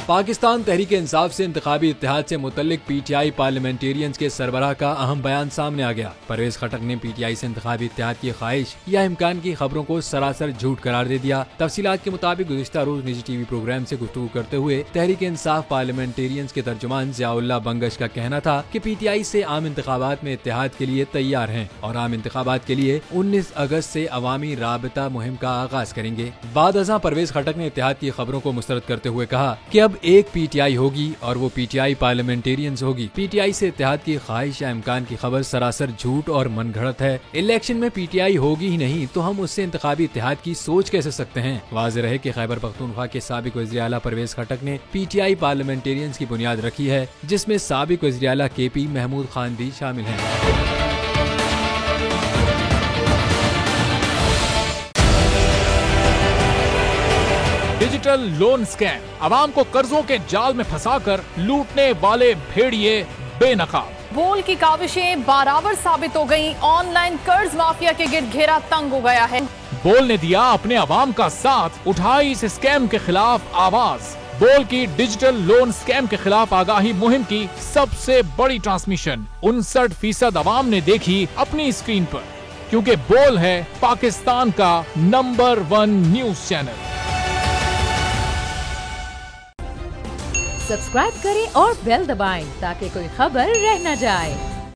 पाकिस्तान तहरीक इंसाफ से इंतखाबी इत्तेहाद से मुतल्लिक PTI parliamentarians के सरबराह का अहम बयान सामने आ गया। परवेज खटक ने पीटीआई से इंतखाबी इत्तेहाद की ख्वाहिश या इम्कान की खबरों को सरासर झूठ करार दे दिया। तफसीलात के मुताबिक गुज़िश्ता रोज निजी टीवी प्रोग्राम से गुफ्तगू करते हुए तहरीक इंसाफ पार्लियामेंटेरियंस के तर्जुमान ज़ियाउल्लाह बंगश का कहना था कि पीटीआई से आम इंतखाबात में इत्तेहाद के लिए तैयार हैं और आम इंतखाबात के लिए 19 अगस्त से अवामी राबता मुहिम का आगाज करेंगे। बाद अज़ां परवेज खटक ने इत्तेहाद की खबरों को मुस्तरद करते हुए कहा कि अब एक पीटीआई होगी और वो पीटीआई पार्लियामेंटेरियंस होगी। पीटीआई से इत्तेहाद की ख्वाहिश या इम्कान की खबर सरासर झूठ और मनगढ़ंत है। इलेक्शन में पीटीआई होगी ही नहीं तो हम उससे इंतखाबी इत्तेहाद की सोच कैसे सकते हैं। वाज़ेह रहे कि खैबर पख्तूनख्वा के साबिक वज़ीर आला परवेज खटक ने पीटीआई पार्लियामेंटेरियंस की बुनियाद रखी है, जिसमें साबिक वज़ीर आला केपी महमूद खान भी शामिल हैं। डिजिटल लोन स्कैम, आवाम को कर्जों के जाल में फंसाकर लूटने वाले भेड़िए बेनकाब। बोल की काविशें बाराबर साबित हो गईं। ऑनलाइन कर्ज माफिया के गिर्द घेरा तंग हो गया है। बोल ने दिया अपने आवाम का साथ, उठाई इस स्कैम के खिलाफ आवाज। बोल की डिजिटल लोन स्कैम के खिलाफ आगाही मुहिम की सबसे बड़ी ट्रांसमिशन 59% आवाम ने देखी अपनी स्क्रीन पर, क्योंकि बोल है पाकिस्तान का नंबर 1 न्यूज चैनल। सब्सक्राइब करें और बेल दबाएं ताकि कोई खबर रह न जाए।